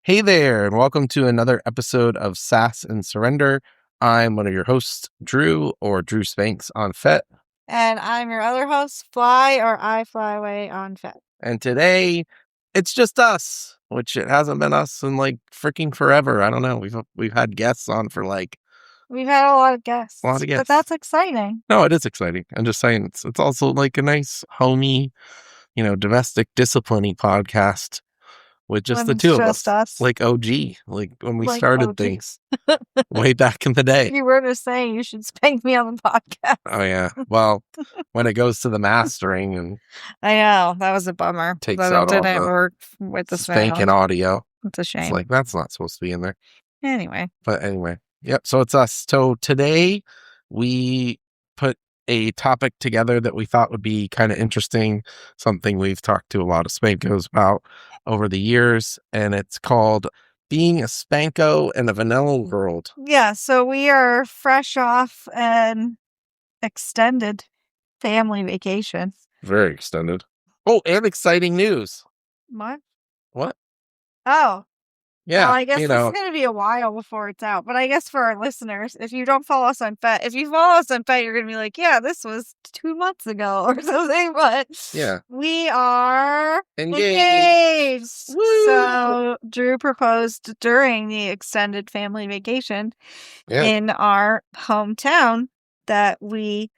Hey there, and welcome to another episode of Sass and Surrender. I'm one of your hosts, Drew, or Drew Spanks on FET. And I'm your other host, Fly, or I Fly Away on FET. And today, it's just us, which it hasn't been us in like freaking forever. I don't know. We've had guests on for like... We've had a lot of guests. A lot of guests. But that's exciting. No, it is exciting. I'm just saying it's also like a nice, homey, domestic discipline-y podcast. With just the two of us. Like OG, like when we started things way back in the day. You were just saying you should spank me on the podcast. Oh, yeah. Well, when it goes to the mastering and... I know. That was a bummer. Takes out all the work with the spanking audio. It's a shame. It's like, that's not supposed to be in there. Anyway. But anyway. Yep. So it's us. So today we put a topic together that we thought would be kind of interesting, something we've talked to a lot of spankos about over the years, and it's called being a spanko in a vanilla world. Yeah, so we are fresh off an extended family vacation. Very extended. Oh, and exciting news. What? Oh. Yeah, well, I guess it's going to be a while before it's out. But I guess for our listeners, if you don't follow us on FET, if you follow us on FET, you're going to be like, yeah, this was 2 months ago or something. But yeah, we are engaged. Woo! So Drew proposed during the extended family vacation in our hometown that we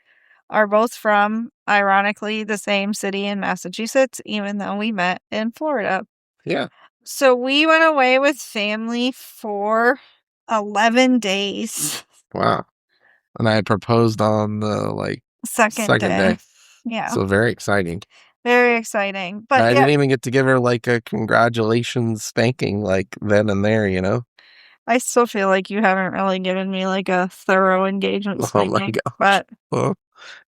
are both from, ironically, the same city in Massachusetts, even though we met in Florida. Yeah. So we went away with family for 11 days. Wow. And I proposed on the second day. Yeah. So very exciting. Very exciting. But I didn't even get to give her like a congratulations spanking like then and there, I still feel like you haven't really given me like a thorough engagement spanking. Oh my God. But well,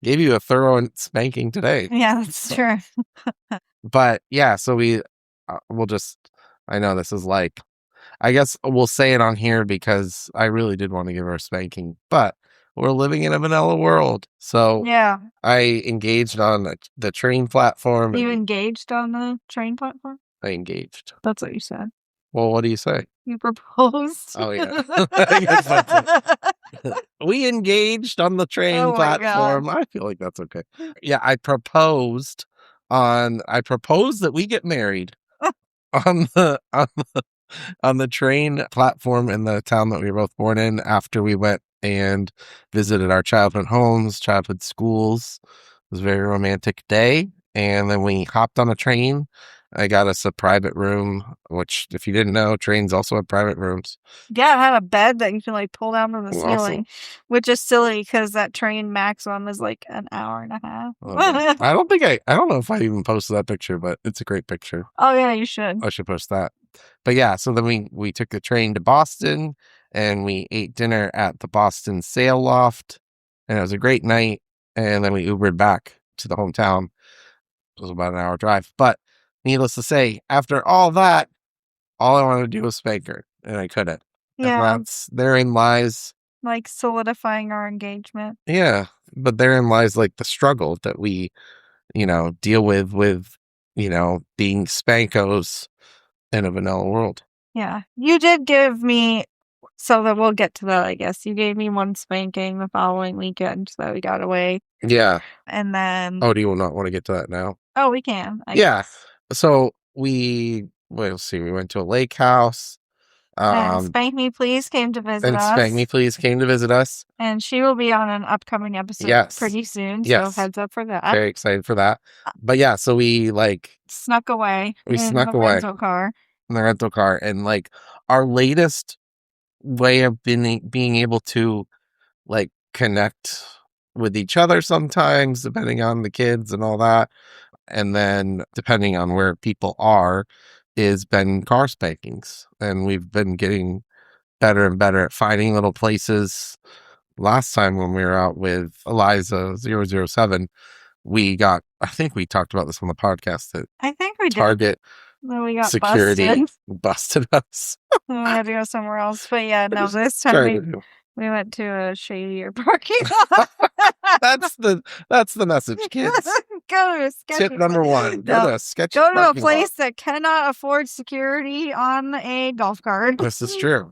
gave you a thorough spanking today. Yeah, that's true. But yeah, so we'll just... I know this is like, I guess we'll say it on here because I really did want to give her a spanking, but we're living in a vanilla world. So yeah, I engaged on the train platform. You engaged on the train platform? I engaged. That's what you said. Well, what do you say? You proposed. Oh, yeah. We engaged on the train platform. God. I feel like that's okay. Yeah, I proposed that we get married. on the train platform in the town that we were both born in after we went and visited our childhood homes, childhood schools. It was a very romantic day. And then we hopped on a train. I got us a private room, which if you didn't know, trains also have private rooms. Yeah, it had a bed that you can like pull down from the ceiling, which is silly because that train maximum is like an hour and a half. I don't know if I even posted that picture, but it's a great picture. Oh yeah, you should. I should post that. But yeah, so then we took the train to Boston and we ate dinner at the Boston Sail Loft, and it was a great night. And then we Ubered back to the hometown. It was about an hour drive, but needless to say, after all that, all I wanted to do was spank her, and I couldn't. Yeah. And therein lies... like solidifying our engagement. Yeah, but therein lies like the struggle that we, deal with, being spankos in a vanilla world. Yeah. You did give me, so that we'll get to that, I guess. You gave me one spanking the following weekend that we got away. Yeah. And then... Oh, do you not want to get to that now? Oh, we can. I guess. So we went to a lake house. And Spank Me Please came to visit us. Spank Me Please came to visit us. And she will be on an upcoming episode pretty soon. So heads up for that. Very excited for that. But yeah, so we snuck away. We snuck away rental car. In the rental car. And our latest way of being able to connect with each other sometimes, depending on the kids and all that. And then depending on where people are, is been car spankings. And we've been getting better and better at finding little places. Last time when we were out with Eliza 007, I think we talked about this on the podcast, that I think we did. Target we got security busted us. We had to go somewhere else. But yeah, no, this time we went to a shadier parking lot. That's the message, kids. Go to a sketchy Tip number one, go No, to a sketchy go to a parking lot. place that cannot afford security on a golf cart. This is true.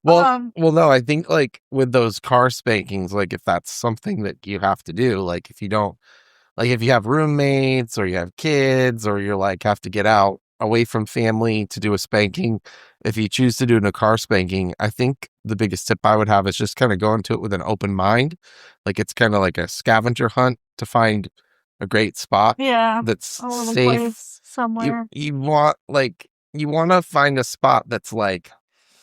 Well, no, I think like with those car spankings, like if that's something that you have to do, like if you don't, like if you have roommates or you have kids or you're like have to get out away from family to do a spanking, if you choose to do a car spanking, I think the biggest tip I would have is just kind of go into it with an open mind. Like it's kind of like a scavenger hunt to find a great spot that's safe somewhere. You want to find a spot that's like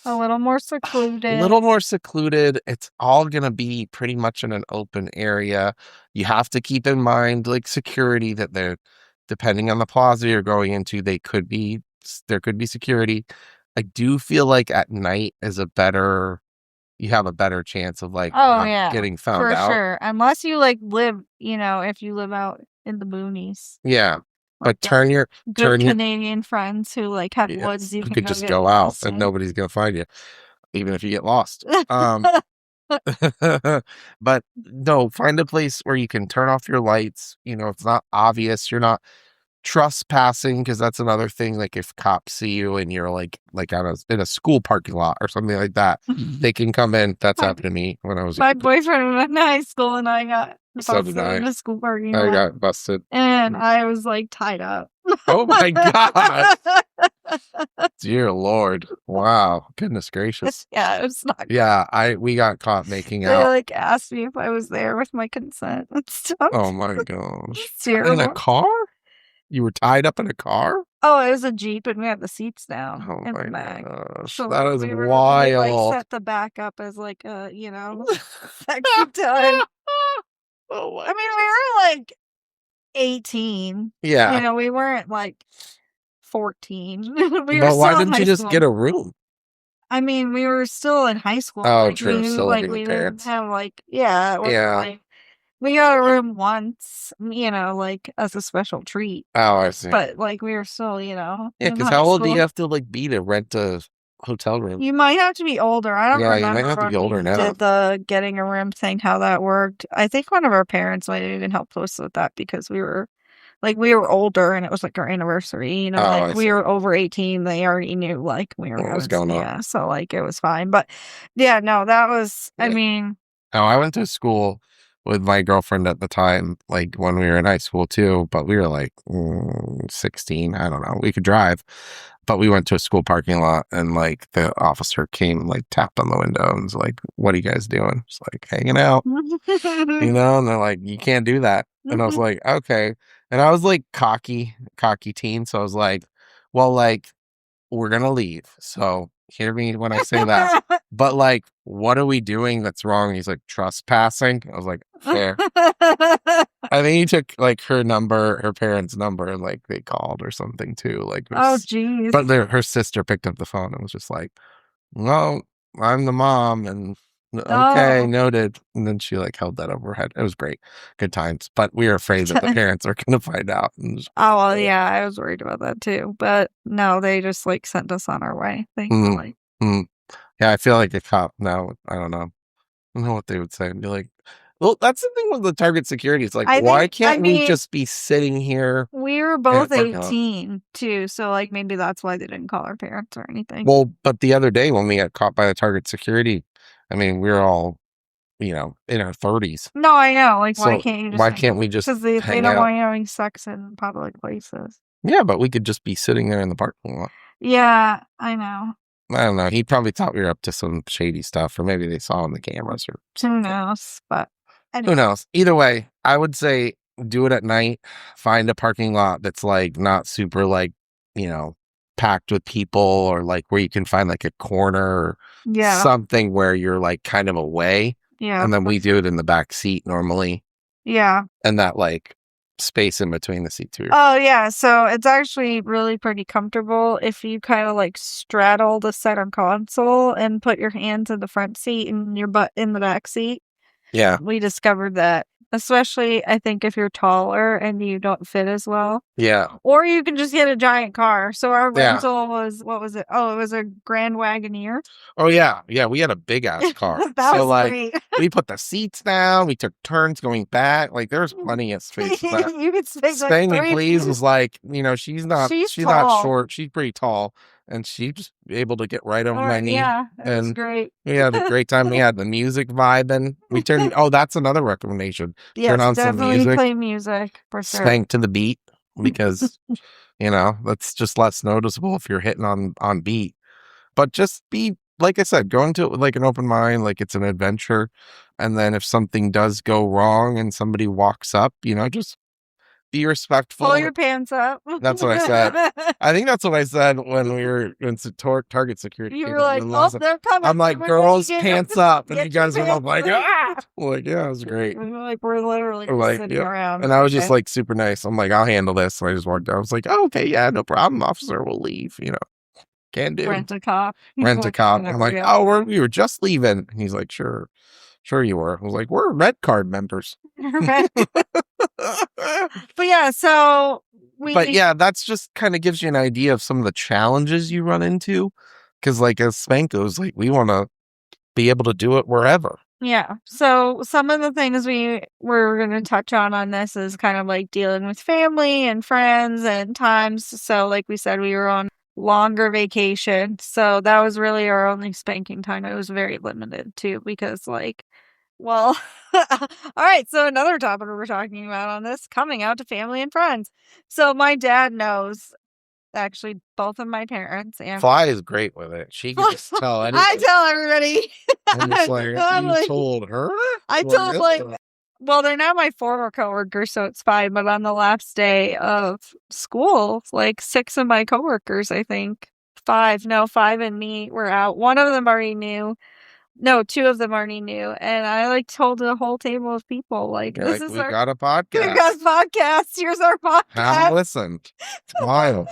a little more secluded. It's all going to be pretty much in an open area. You have to keep in mind like security that they're depending on the plaza you're going into, there could be security. I do feel like at night is you have a better chance of like getting found out. For sure. Unless you like live, if you live out in the boonies. Yeah. But turn your Canadian friends who like have woods you could just go out and nobody's gonna find you, even if you get lost. But no, find a place where you can turn off your lights. It's not obvious. You're not trespassing, because that's another thing. Like if cops see you and you're like in a school parking lot or something like that, they can come in. That's happened to me when I was my boyfriend went to high school and I got busted in a school parking lot. I got busted and I was like tied up. Oh my god. Dear Lord. Wow. Goodness gracious. Yeah, it was not. Yeah, we got caught making out. They like asked me if I was there with my consent and stuff. Oh my gosh. In a car? You were tied up in a car? Oh, it was a Jeep and we had the seats down. Oh in my the back. gosh. So that is wild. We like set the back up as like a, sexy time. Oh my we were like 18. Yeah. We weren't like 14. But why didn't you just get a room? We were still in high school. Oh, true. Still living with parents. Didn't have we got a room once, like as a special treat. Oh, I see. But like we were still, Yeah, because how old do you have to like be to rent a hotel room? You might have to be older. I don't remember. Yeah, you might have to be older now. Did the getting a room thing, how that worked? I think one of our parents might have even helped us with that because we were older and it was like our anniversary. We were over 18. They already knew like we were. What was going on? Yeah, so like it was fine. But yeah, no, that was. Yeah. I went to school with my girlfriend at the time, like when we were in high school too, but we were like 16. I don't know. We could drive, but we went to a school parking lot and like the officer came, like tapped on the window and was like, "What are you guys doing?" Just like hanging out, and they're like, "You can't do that." And I was like, "Okay." And I was like cocky teen. So I was like, "Well, like we're going to leave. So hear me when I say that. But like, what are we doing that's wrong?" He's like, "Trespassing." I was like, "Fair." I think he took like her parents' number, and like they called or something too. Like, oh geez. But her sister picked up the phone and was just like, "No, I'm the mom," and okay, noted. And then she like held that over her head. It was great, good times. But we were afraid that the parents are going to find out. Oh well, yeah, I was worried about that too. But no, they just like sent us on our way. Thankfully. Yeah, I feel like a cop now. I don't know. I don't know what they would say. Be like, well, that's the thing with the Target security. It's like, why can't we just be sitting here? We were both 18 too, so like maybe that's why they didn't call our parents or anything. Well, but the other day when we got caught by the Target security, we were all, in our 30s. No, I know. Like, so why can't we just? Because they don't want you having sex in public places. Yeah, but we could just be sitting there in the parking lot. Yeah, I know. I don't know. He probably thought we were up to some shady stuff, or maybe they saw on the cameras, or who knows. But anyway. Who knows? Either way, I would say do it at night. Find a parking lot that's like not super like packed with people, or like where you can find like a corner or something where you're like kind of away. Yeah. And then we do it in the back seat normally. Yeah. And that like space in between the seats. Oh yeah, so it's actually really pretty comfortable if you kind of like straddle the center console and put your hands in the front seat and your butt in the back seat. Yeah. We discovered that especially I think if you're taller and you don't fit as well. Yeah. Or you can just get a giant car. So our Yeah. rental was, what was it? Oh, it was a Grand Wagoneer. Oh, yeah. Yeah, we had a big ass car. That So, was great. we put the seats down, we took turns going back, like, there's plenty of space with that. You could spank like Spank Me 3 Please was like, you know, she's not tall. short, she's pretty tall, and she's able to get right over my knee, Yeah, it was and great. we had a great time. We had the music vibing. We turned oh, that's another recommendation. Turn Yes, on some definitely music, play music for sure. spank to the beat because, you know, that's just less noticeable if you're hitting on beat. But just be like I said, go into it with like an open mind, like it's an adventure. And then if something does go wrong and somebody walks up, you know, just be respectful. Pull your pants up. That's what I said. I think that's what I said when we were in Target security. You were like, oh, they're coming. I'm like, girls, pants up. And you guys were like, ah! Like, yeah, it was great. We're literally sitting around. And I was just like super nice. I'm like, I'll handle this. So I just walked out. I was like, oh, okay, yeah, no problem, officer. We'll leave, you know. Can do. Rent a cop. Rent a cop. I'm like, oh, we were just leaving. And he's like, sure you were. I was like, we're red card members. But yeah, so that's just kind of gives you an idea of some of the challenges you run into. Because like as spankos, like we want to be able to do it wherever. Yeah. So some of the things we're going to touch on this is kind of like dealing with family and friends and times. So like we said, we were on longer vacation. So that was really our only spanking time. It was very limited too, because like, well, all right. So another topic we're talking about on this, coming out to family and friends. So my dad knows, actually, both of my parents. And Fly is great with it. She can just tell anything. I tell everybody. I'm just like, you told her? I told like, well, they're not my former coworkers, so it's fine. But on the last day of school, like 6 of my coworkers, I think 5 and me were out. One of them already knew. No, 2 of them already knew. And I like told the whole table of people, like, we got a podcast. We got a podcast. Here's our podcast. Have listened. It's wild.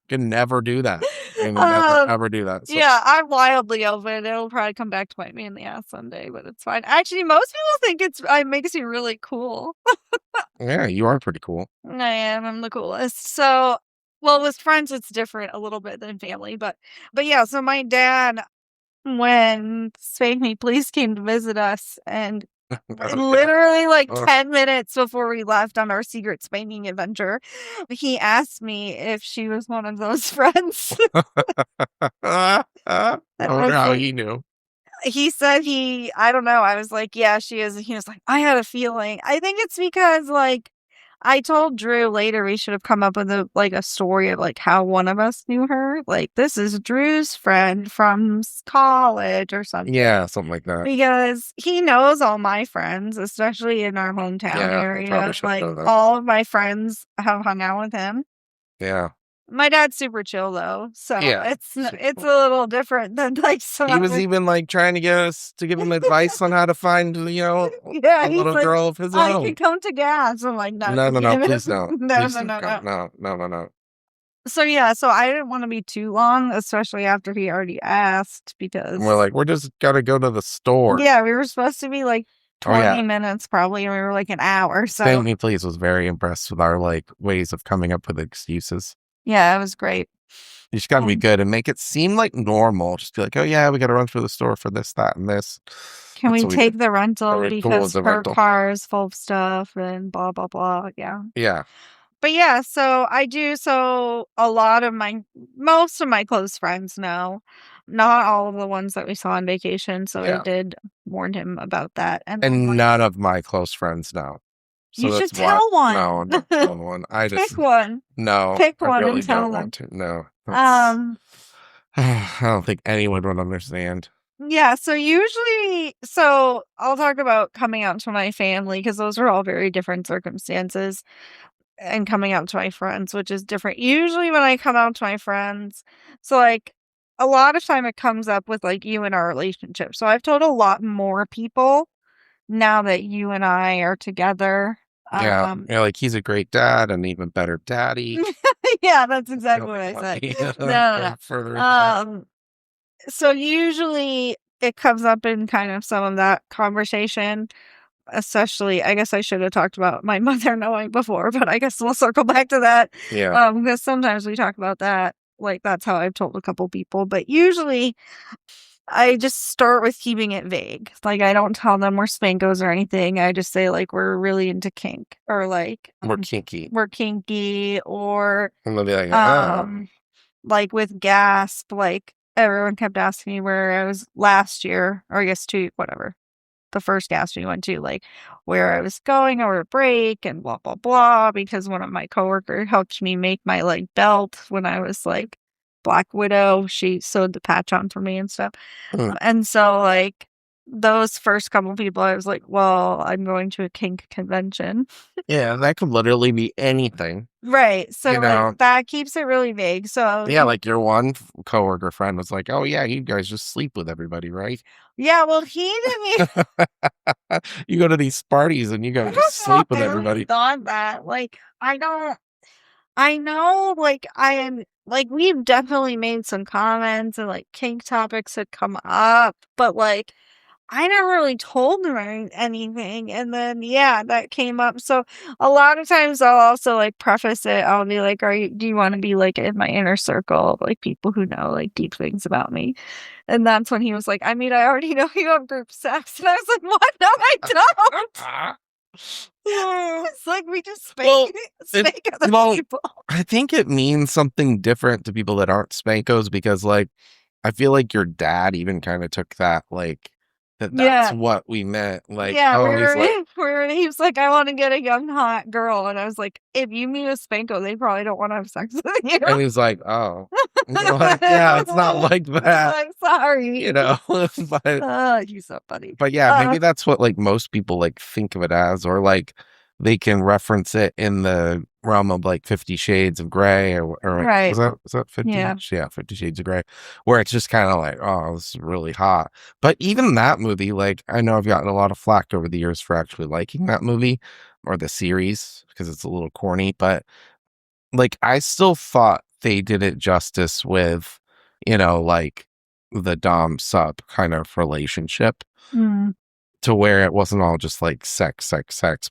Can never do that. Can never ever do that. So. Yeah, I'm wildly open. It'll probably come back to bite me in the ass someday, but it's fine. Actually, most people think it makes you really cool. Yeah, you are pretty cool. I am. I'm the coolest. So, well, with friends, it's different a little bit than family, but yeah. So my dad, when Spank Me Please came to visit us, and literally like 10 minutes before we left on our secret spanking adventure, he asked me if she was one of those friends. I wonder how he knew. He said I don't know. I was like, yeah, she is. He was like, I had a feeling. I think it's because like I told Drew later we should have come up with a story of like how one of us knew her. Like, this is Drew's friend from college or something. Yeah, something like that. Because he knows all my friends, especially in our hometown area. Like, all of my friends have hung out with him. Yeah. My dad's super chill though, so it's a little different than like some. He was even like trying to get us to give him advice on how to find, a little girl of his own. I can come to gas. I'm like, no, please don't. No. So yeah, so I didn't want to be too long, especially after he already asked, because we're like, we're just gotta go to the store. Yeah, we were supposed to be like 20 minutes probably, and we were like an hour. So Spank Me Please was very impressed with our like ways of coming up with excuses. Yeah, it was great. You just got to be good and make it seem like normal. Just be like, oh, yeah, we got to run through the store for this, that, and this. Can we take the rental because her car is full of stuff and blah, blah, blah. Yeah. Yeah. But yeah, so I do. So most of my close friends know. Not all of the ones that we saw on vacation. So I did warn him about that. And none of my close friends know. So you should tell one. No, I'm not telling one. I just pick one. No, pick one really and tell don't them. Want to. No, I don't think anyone would understand. Yeah, so I'll talk about coming out to my family because those are all very different circumstances, and coming out to my friends, which is different. Usually, when I come out to my friends, so like a lot of time it comes up with like you and our relationship. So I've told a lot more people now that you and I are together. Yeah, like he's a great dad, an even better daddy. Yeah, that's exactly what I said. No. So usually it comes up in kind of some of that conversation. especially, I guess I should have talked about my mother knowing before, but I guess we'll circle back to that. Yeah. Because sometimes we talk about that. Like, that's how I've told a couple people. But usually I just start with keeping it vague. Like, I don't tell them we're spankos or anything. I just say, like, we're really into kink, or like, We're kinky. we're kinky, or And they'll be like, oh. like with gasp, like everyone kept asking me where I was last year, or I guess whatever, the first gasp we went to, like where I was going over break and blah blah blah, because one of my coworkers helped me make my like belt when I was like Black Widow. She sewed the patch on for me and stuff. And so like those first couple people, I was like, well, I'm going to a kink convention. Yeah, that could literally be anything. Right. So You know? like that keeps it really vague. So Yeah, like your one coworker friend was like, oh yeah, you guys just sleep with everybody, right? yeah, well, he didn't even You go to these parties and you go just sleep with everybody. thought that. Like, I know, like, I am, like, we've definitely made some comments and, like, kink topics had come up, but, like, I never really told them anything. And then, yeah, that came up. So a lot of times I'll also, like, preface it. I'll be like, do you want to be, like, in my inner circle, like, people who know, like, deep things about me? And that's when he was like, I mean, I already know you have group sex. And I was like, what? No, I don't. It's like we just spank other people. I think it means something different to people that aren't spankos, because like I feel like your dad even kind of took that like that's what we meant. Like, yeah, he was like, I want to get a young hot girl, and I was like, if you meet a spanko, they probably don't want to have sex with you. And he was like, oh, like, yeah, it's not like that. I'm sorry, you know. But he's so funny. But yeah, maybe that's what like most people like think of it as, or like they can reference it in the realm of like 50 Shades of Grey, or right. was that 50? Yeah, 50 Shades of Grey, where it's just kind of like, oh, this is really hot. But even that movie, like I know I've gotten a lot of flack over the years for actually liking that movie or the series because it's a little corny, but like I still thought they did it justice with, like the dom sub kind of relationship. To where it wasn't all just like sex,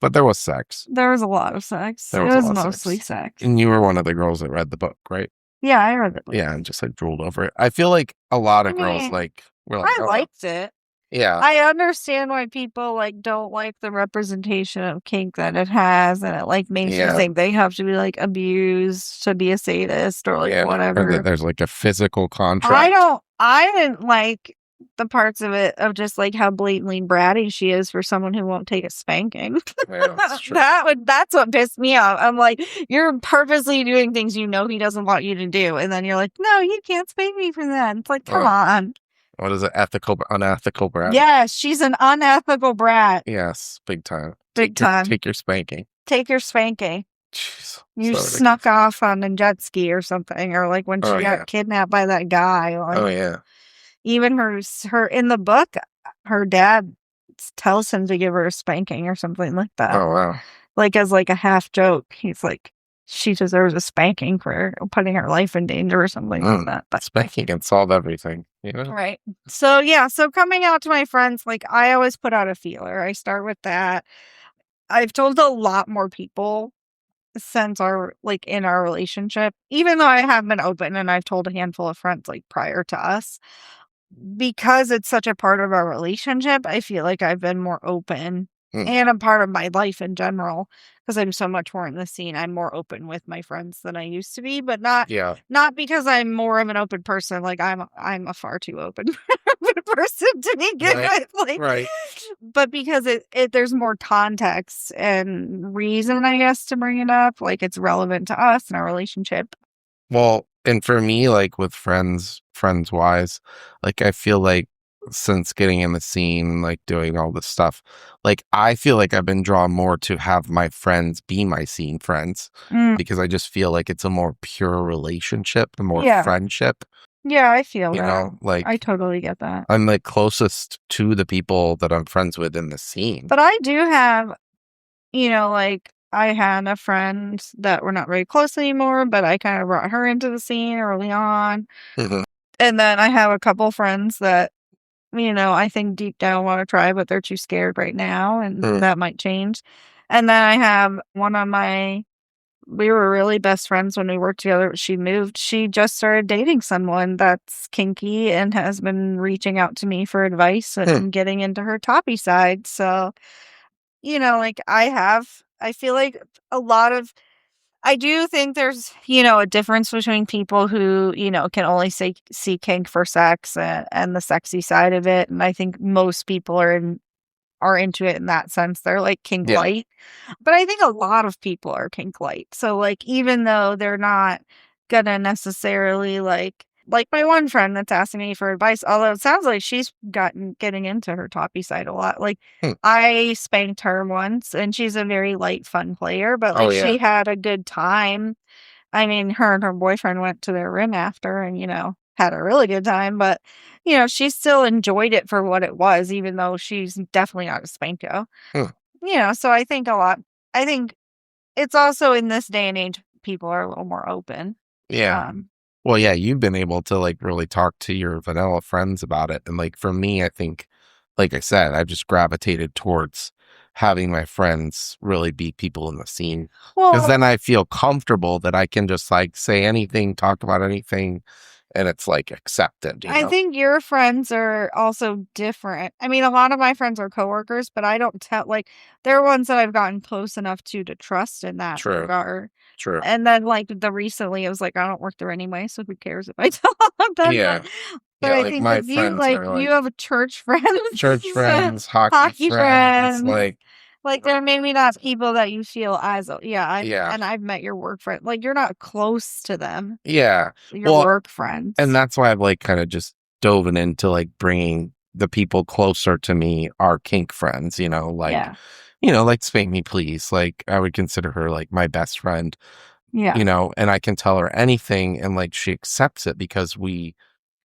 but there was sex. There was a lot of sex. It was mostly sex. And you were one of the girls that read the book, right? Yeah, I read the book. Yeah, and just like drooled over it. I feel like a lot of girls like were like, I liked it. Yeah. I understand why people like don't like the representation of kink that it has, and it like makes you think they have to be like abused to be a sadist or like whatever. Or that there's like a physical contract. I didn't like the parts of it of just like how blatantly bratty she is for someone who won't take a spanking. Yeah, that's true. That's what pissed me off. I'm like, you're purposely doing things you know he doesn't want you to do, and then you're like, no, you can't spank me for that. It's like, come on. What is it? Unethical brat? Yes, she's an unethical brat. Yes, big time. Take your spanking. Take your spanking. Jeez, you snuck off on a jet ski or something, or like when she got kidnapped by that guy. Like, even her in the book, her dad tells him to give her a spanking or something like that. Oh wow! Like as like a half joke, he's like, she deserves a spanking for putting her life in danger or something like that. But spanking can solve everything, right? So yeah, so coming out to my friends, like I always put out a feeler. I start with that. I've told a lot more people since in our relationship, even though I have been open and I've told a handful of friends like prior to us. Because it's such a part of our relationship, I feel like I've been more open and a part of my life in general, because I'm so much more in the scene. I'm more open with my friends than I used to be, but not because I'm more of an open person. Like I'm a far too open person to begin with. Like, but because there's more context and reason, I guess, to bring it up. Like it's relevant to us and our relationship. Well, and for me, like with friends wise, like I feel like since getting in the scene, like doing all this stuff, like I feel like I've been drawn more to have my friends be my scene friends, because I just feel like it's a more pure relationship, a more friendship. Yeah, I feel that. Like I totally get that. I'm like closest to the people that I'm friends with in the scene. But I do have, like I had a friend that we're not very close anymore, but I kind of brought her into the scene early on. And then I have a couple friends that I think deep down want to try, but they're too scared right now, and Mm. that might change. And then I have one of my we were really best friends when we worked together. She moved. She just started dating someone that's kinky and has been reaching out to me for advice Hmm. and getting into her toppy side. So, like I feel like a lot of I do think there's, a difference between people who, can only see kink for sex and the sexy side of it. And I think most people are into it in that sense. They're like kink Yeah. light. But I think a lot of people are kink light. So like even though they're not gonna necessarily like my one friend that's asking me for advice, although it sounds like she's getting into her toppy side a lot. Like Hmm. I spanked her once and she's a very light, fun player, but Oh, like yeah. she had a good time. I mean, her and her boyfriend went to their room after and, had a really good time, but she still enjoyed it for what it was, even though she's definitely not a Spanko. Hmm. So I think it's also in this day and age, people are a little more open. Yeah. Um, Well, yeah, you've been able to like really talk to your vanilla friends about it. And like for me, I think, like I said, I've just gravitated towards having my friends really be people in the scene. Because well, then I feel comfortable that I can just like say anything, talk about anything, and it's like accepted, you I know? think your friends are also different. I mean, a lot of my friends are coworkers, but I don't tell they're ones that I've gotten close enough to trust in that True. regard. True. And then like the recently, I was like, I don't work there anyway, so who cares if I tell them? Yeah. But Yeah. I Like think my with you, friends like are you like have a church friends, church friends, hockey hockey friends. friends. Like, Like they're maybe not people that you feel as yeah. and I've met your work friend. Like you're not close to them, Yeah. your Well, work and friends. that's why I've like kind of just dove into like bringing the people closer to me, our kink friends, Yeah. like Spank Me Please. Like I would consider her like my best friend, Yeah. and I can tell her anything and like she accepts it because we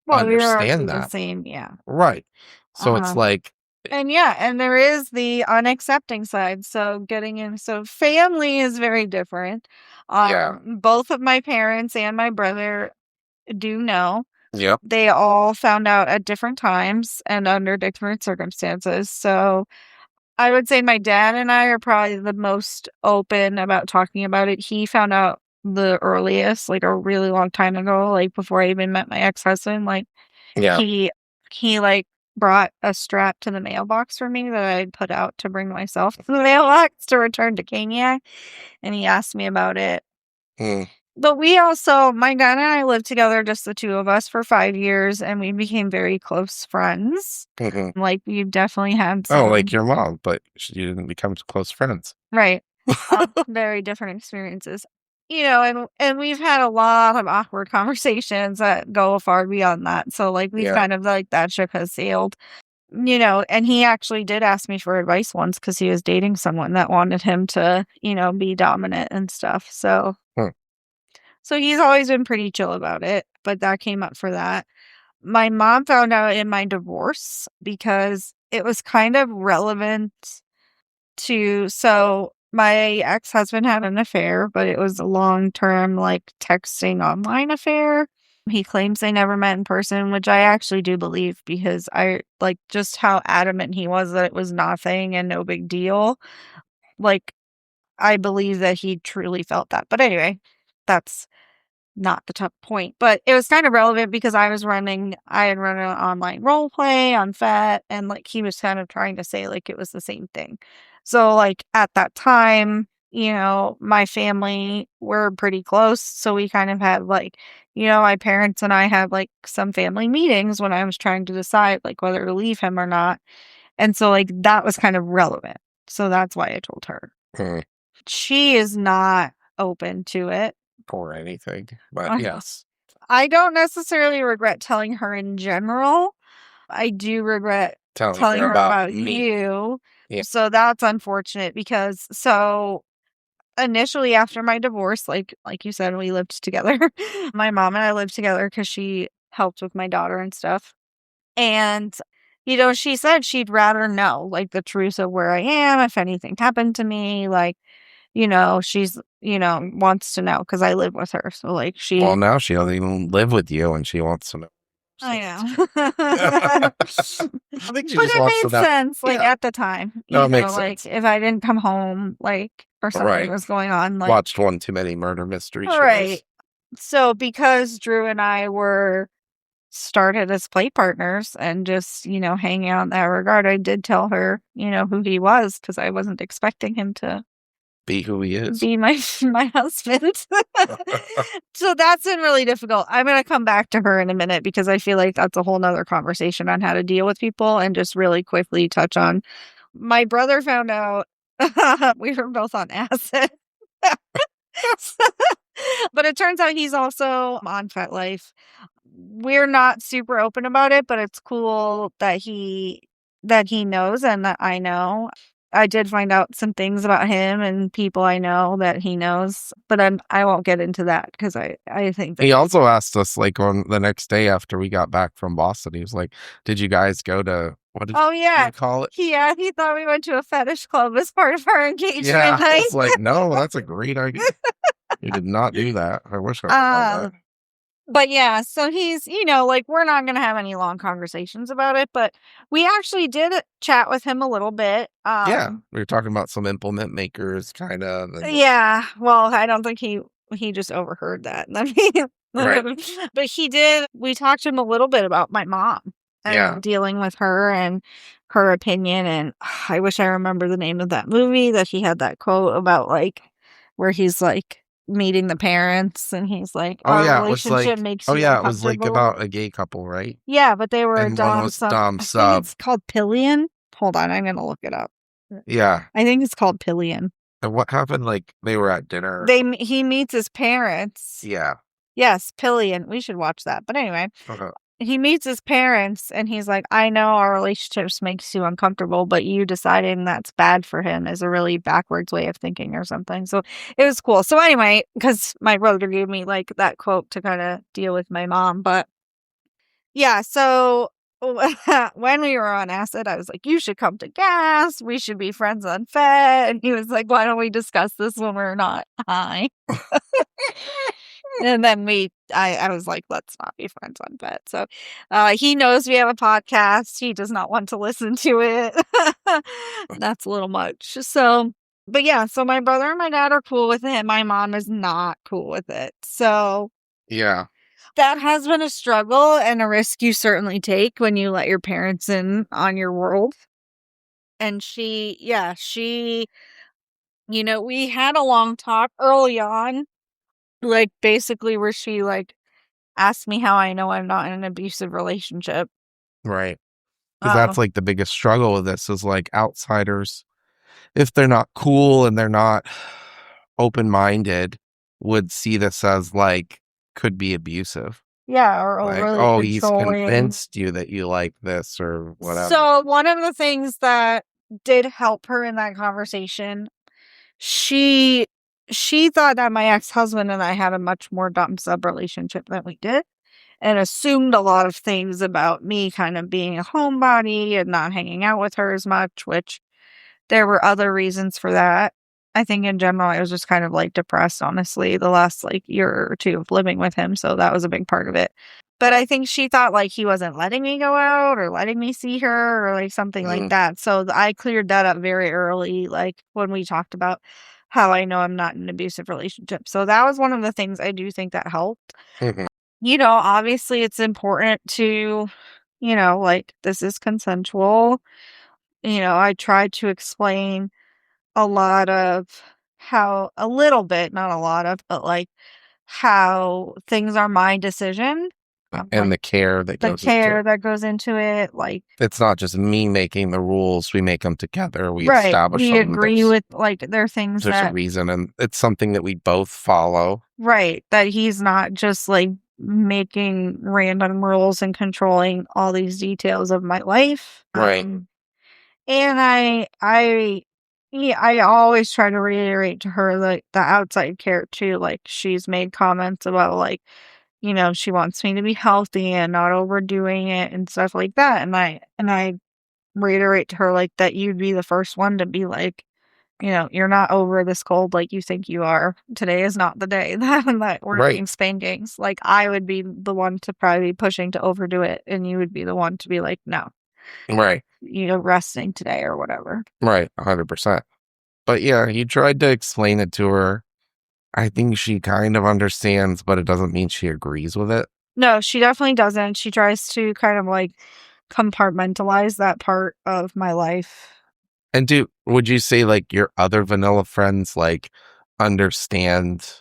Well, we are understand actually the that. same, yeah. Right. So it's Uh-huh. like, And there is the unaccepting side. So family is very different. yeah. Both of my parents and my brother do know. Yep. They all found out at different times and under different circumstances. So I would say my dad and I are probably the most open about talking about it. He found out the earliest, like a really long time ago, like before I even met my ex-husband. Like Yeah. he like brought a strap to the mailbox for me that I'd put out to bring myself to the mailbox to return to Kenya, and he asked me about it. Mm, But we also my dad and I lived together, just the 2 of us, for 5 years, and we became very close friends. mhm. Like, we've definitely had Oh, like some your mom, but you didn't become close friends. right, very different experiences. And we've had a lot of awkward conversations that go far beyond that, so, like, we've Yeah. kind of like that ship has sailed. And he actually did ask me for advice once because he was dating someone that wanted him to, be dominant and stuff. Hmm. So he's always been pretty chill about it, but that came up for that. My mom found out in my divorce because it was kind of relevant so my ex-husband had an affair, but it was a long-term, like, texting online affair. He claims they never met in person, which I actually do believe because I like, just how adamant he was that it was nothing and no big deal. Like, I believe that he truly felt that. But anyway, that's not the top point, but it was kind of relevant because I had run an online role play on FET, and, like, he was kind of trying to say, like, it was the same thing. So, like, at that time, my family were pretty close, so we kind of had, like, my parents and I had, like, some family meetings when I was trying to decide, like, whether to leave him or not, and so, like, that was kind of relevant. So that's why I told her. Mm, She is not open to it. or anything. But yes. I don't necessarily regret telling her in general. I do regret Telling telling her her about about me. you. Yeah. So that's unfortunate because initially after my divorce, like you said, we lived together. My mom and I lived together because she helped with my daughter and stuff. And she said she'd rather know like the truth of where I am if anything happened to me. Like, she's wants to know because I live with her. So like Well, now she doesn't even live with you and she wants to know. I So know. I think she But just it wants to made know. sense, like, Yeah. at the time, No, it makes sense. if I didn't come home, or something Right. was going on, Watched one too many murder mystery right. shows. So, because Drew and I were started as play partners and just, hanging out in that regard, I did tell her, who he was because I wasn't expecting him to Be who he is. be my my husband. So that's been really difficult. I'm gonna come back to her in a minute because I feel like that's a whole nother conversation on how to deal with people and just really quickly touch on my brother found out we were both on acid. But it turns out he's also on FetLife. We're not super open about it, but it's cool that he knows and that I know. I did find out some things about him and people I know that he knows, but I won't get into that because I think that He also asked us, like, on the next day after we got back from Boston, he was like, "Did you guys go to oh, what do yeah. you call it?" Yeah, he thought we went to a fetish club as part of our engagement Yeah, I night. was like, "No, that's a great idea. You did not do that. I wish I would have done that." Um But yeah, so he's, we're not gonna have any long conversations about it, but we actually did chat with him a little bit. Yeah, we were talking about some implement makers, kind of, and Yeah, well, I don't think he just overheard that. I mean, right, but we talked to him a little bit about my mom yeah. and dealing with her and her opinion, and I wish I remember the name of that movie that he had that quote about, where he's, meeting the parents, and he's like, Oh "Our yeah, it was relationship like, makes oh you yeah, it was like uncomfortable." about a gay couple, right? Yeah, but they were And one dom was sub dom I think sub. it's called Pillion? Hold on, I'm gonna look it up. Yeah. I think it's called Pillion. And what happened? Like they were at dinner or something. He meets his parents. Yeah. Yes, Pillion, we should watch that, but anyway, Uh-huh. he meets his parents, and he's like, "I know our relationships makes you uncomfortable, but you deciding that's bad for him is a really backwards way of thinking," or something, so it was cool. So anyway, because my brother gave me, that quote to kinda deal with my mom, but yeah, so when we were on acid, I was like, "You should come to gas. We should be friends on Fet." And he was like, "Why don't we discuss this when we're not high?" And then I was like, "Let's not be friends on Fet." So, he knows we have a podcast. He does not want to listen to it. That's a little much. So, but yeah, so my brother and my dad are cool with it. My mom is not cool with it. So Yeah. that has been a struggle and a risk you certainly take when you let your parents in on your world. And we had a long talk early on, basically where she asked me how I know I'm not in an abusive relationship. Right. Because Uh, that's like the biggest struggle with this is like outsiders, if they're not cool and they're not open minded, would see this as like could be abusive. yeah, or Like, overly oh, he's controlling. convinced you that you like this or whatever. So one of the things that did help her in that conversation, she she thought that my ex-husband and I had a much more dumb sub relationship than we did, and assumed a lot of things about me kind of being a homebody and not hanging out with her as much, which there were other reasons for that. I think in general, I was just kind of depressed, honestly, the last year or two of living with him. So that was a big part of it. But I think she thought he wasn't letting me go out or letting me see her or something like Mm, that. So I cleared that up very early, when we talked about how I know I'm not in an abusive relationship. So that was one of the things I do think that helped. mhm. Obviously it's important to, this is consensual. I tried to explain a lot of a little bit, not a lot of, but how things are my decision. And the care that The goes into care it. that goes into it, It's not just me making the rules. We make them together. We right. establish We them. agree with there are things There's a that reason, and it's something that we both follow. right, that he's not just making random rules and controlling all these details of my life. Right. And I always try to reiterate to her the outside care too. She's made comments about she wants me to be healthy and not overdoing it and stuff like that. And I reiterate to her that you'd be the first one to be you're not over this cold like you think you are. Today is not the day that we're doing spankings. Like, I would be the one to probably be pushing to overdo it, and you would be the one to be like, no, Right. Resting today or whatever. Right. 100%. But yeah, you tried to explain it to her. I think she kind of understands, but it doesn't mean she agrees with it. No, she definitely doesn't. She tries to kind of like compartmentalize that part of my life. And would you say like your other vanilla friends like understand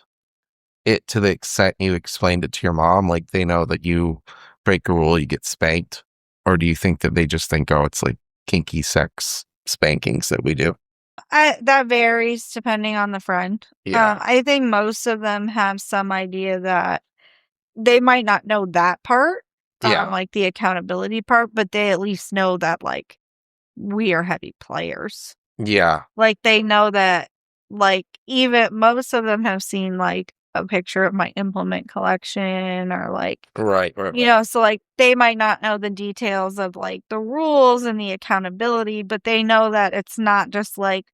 it to the extent you explained it to your mom? Like they know that you break a rule, you get spanked? Or do you think that they just think, oh, it's like kinky sex spankings that we do? That varies depending on the friend. Yeah. I think most of them have some idea that they might not know that part, Yeah. like the accountability part, but they at least know that like we are heavy players. Yeah. Like they know that, like, even most of them have seen like a picture of my implement collection or like, Right. so like they might not know the details of like the rules and the accountability, but they know that it's not just like,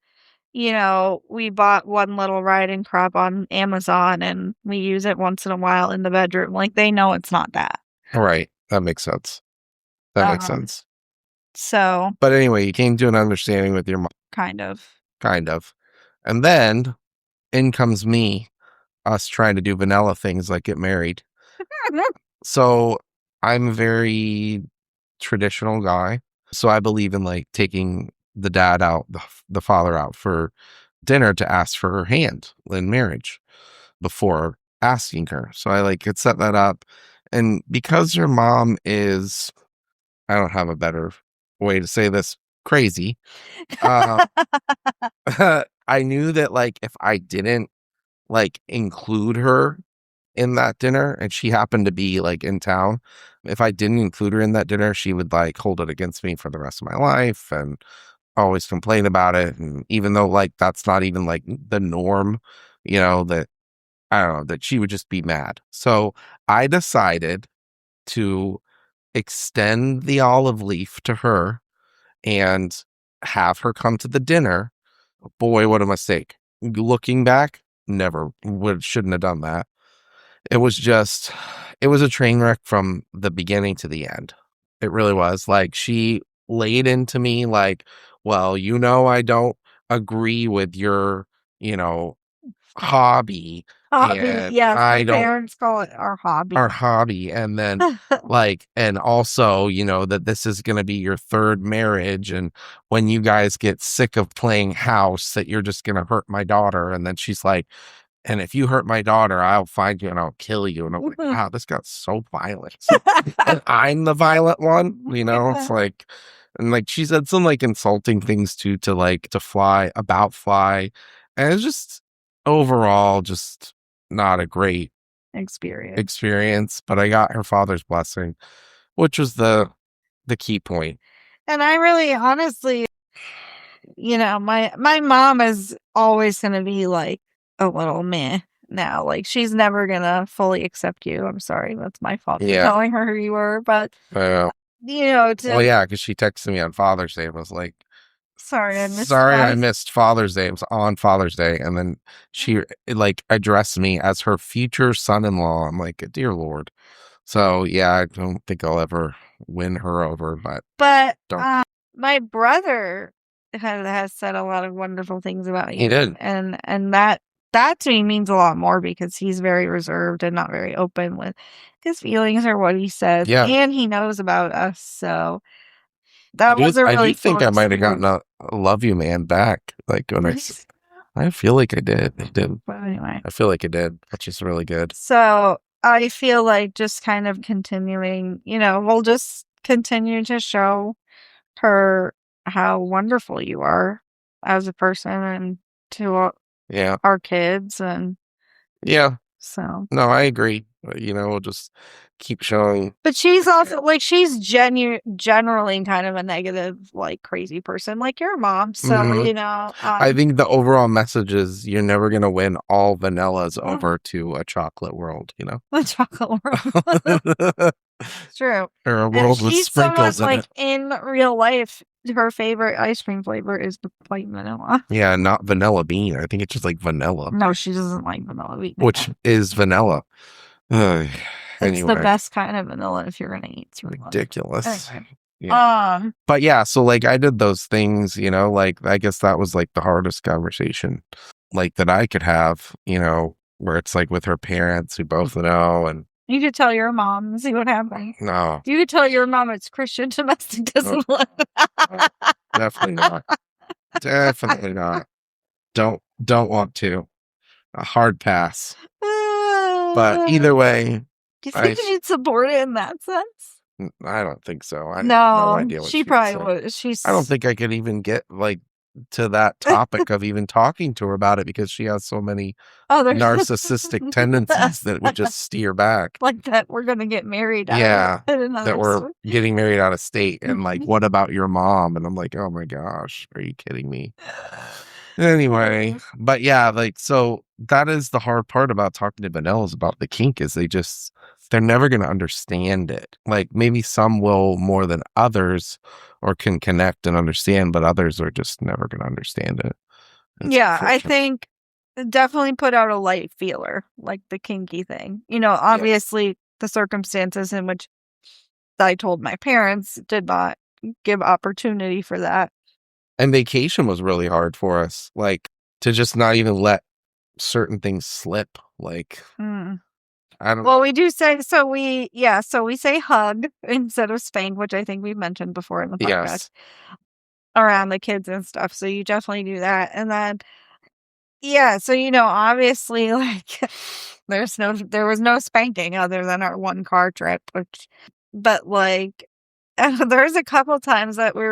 we bought one little riding crop on Amazon and we use it once in a while in the bedroom. Like they know it's not that. Right. That makes sense. That makes sense. So. But anyway, you came to an understanding with your mom. Kind of. Kind of. And then in comes me, us trying to do vanilla things like get married. So I'm a very traditional guy. So I believe in like taking the dad out, the father out for dinner to ask for her hand in marriage before asking her. So I like could set that up. And because her mom is, I don't have a better way to say this, crazy. I knew that like if I didn't like include her in that dinner and she happened to be like in town, if I didn't include her in that dinner, she would like hold it against me for the rest of my life and always complain about it. And even though like that's not even like the norm, that I don't know, that she would just be mad. So I decided to extend the olive leaf to her and have her come to the dinner. Boy, what a mistake. Looking back, shouldn't have done that. It was a train wreck from the beginning to the end. It really was. Like she laid into me like, well, I don't agree with your, hobby. Hobby, yes, my parents call it our hobby. And then and also, that this is going to be your third marriage. And when you guys get sick of playing house, that you're just going to hurt my daughter. And then she's like, and if you hurt my daughter, I'll find you and I'll kill you. And I'm like, wow, this got so violent. And I'm the violent one, it's like, and like she said some like insulting things too, to Fly. And it's just overall just not a great experience. But I got her father's blessing, which was the key point. And I really honestly, my mom is always going to be like a little meh now. Like she's never going to fully accept you. I'm sorry. That's my fault for telling her who you were. But, well, yeah, because she texted me on Father's Day and was like, Sorry, I missed Father's Day. It was on Father's Day. And then she like addressed me as her future son-in-law. I'm like, dear Lord. So yeah, I don't think I'll ever win her over, but my brother has said a lot of wonderful things about you. He did. And that to me means a lot more because he's very reserved and not very open with his feelings or what he says. Yeah. And he knows about us. So that was a really I do think I might have gotten a love you man back. Like when I feel like I did. But anyway. I feel like I did, which is really good. So I feel like just kind of continuing, we'll just continue to show her how wonderful you are as a person and to our kids. And so no, I agree. We'll just keep showing. But she's also like she's generally kind of a negative, like crazy person, like your mom. So I think the overall message is you're never gonna win all vanillas over to a chocolate world. A chocolate world. It's true. Or a world with sprinkles in it. In real life, her favorite ice cream flavor is the white vanilla. Yeah, not vanilla bean. I think it's just like vanilla. No, she doesn't like vanilla bean. Which is vanilla. It's Anyway. the best kind of vanilla if you're gonna eat through ridiculous. Anyway. Yeah. But yeah, so like I did those things, you know, like I guess that was like the hardest conversation like that I could have, you know, where it's like with her parents who both know. And you could tell your mom and see what happens. No. You could tell your mom it's Christian domestic doesn't want. Definitely not. Definitely not. Don't want to. A hard pass. But either way, do you think she'd support it in that sense? I don't think so. I no, have no idea what she probably would. I don't think I could even get like to that topic of even talking to her about it because she has so many narcissistic tendencies that would just steer back. Like that we're going to get married. Yeah, that we're getting married out of state. And like, what about your mom? And I'm like, oh my gosh, are you kidding me? Anyway, but yeah, like, so that is the hard part about talking to vanillas about the kink is they're never going to understand it. Like maybe some will more than others or can connect and understand, but others are just never going to understand it. Yeah, I think definitely put out a light feeler, like the kinky thing. You know, obviously the circumstances in which I told my parents did not give opportunity for that. And vacation was really hard for us, like to just not even let certain things slip. Like, I don't. Well, we do say so. We say hug instead of spank, which I think we've mentioned before in the podcast around the kids and stuff. So you definitely do that, and then so you know, obviously, like there was no spanking other than our one car trip, but like there's a couple times that we